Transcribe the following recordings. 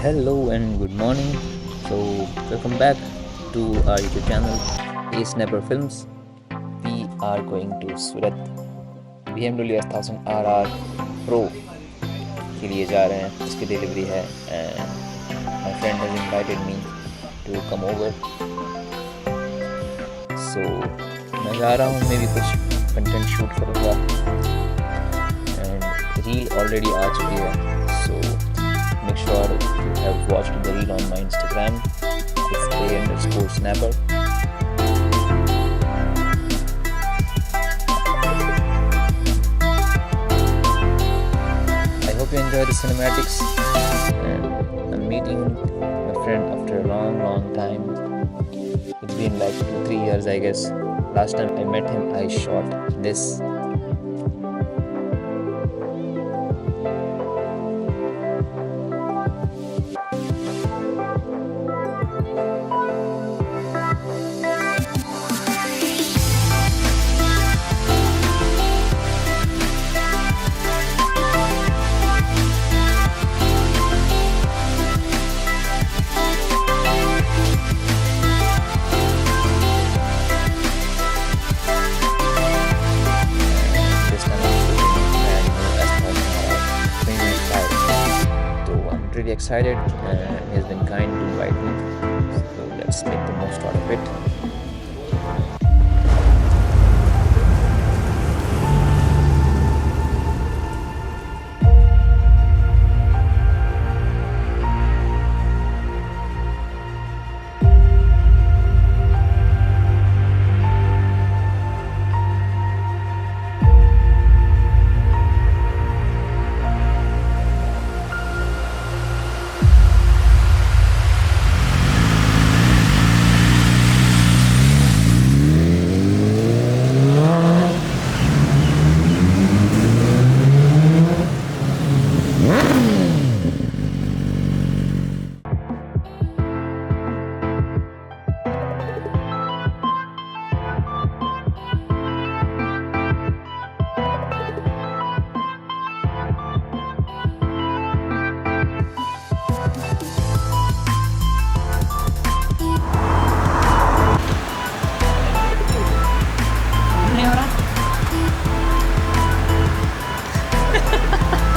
Hello and good morning. So, welcome back to our YouTube channel, A7iii Films. We are going to Surat BMW S1000RR Pro के लिए जा रहे हैं. इसकी delivery है and my friend has invited me to come over. So, मैं जा रहा हूँ. मैं भी कुछ कंटेंट शूट करूँगा and रील ऑलरेडी आ चुकी है. So, make sure you have watched the reel on my Instagram. It's a_snapper. I hope you enjoy the cinematics. And I'm meeting my friend after a long time. It's been like 2-3 years, I guess. Last time I met him, I shot this. Really excited, and he's been kind to invite me, so let's make the most out of it.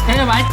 Thế vậy.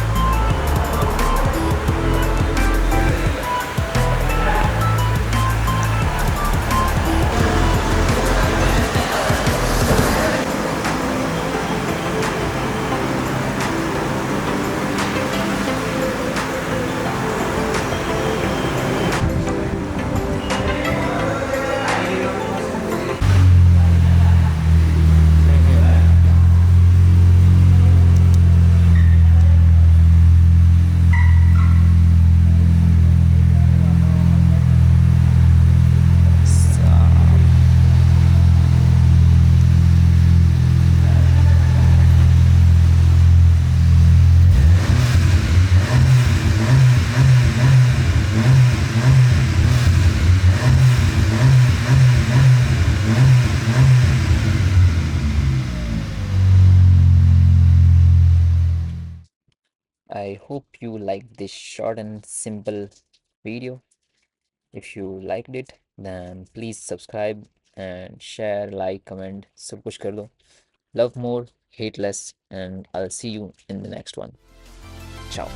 I hope you liked this short and simple video. If you liked it, then please subscribe and share, like, comment, सब कुछ कर दो. Love more, hate less, and I'll see you in the next one. Ciao.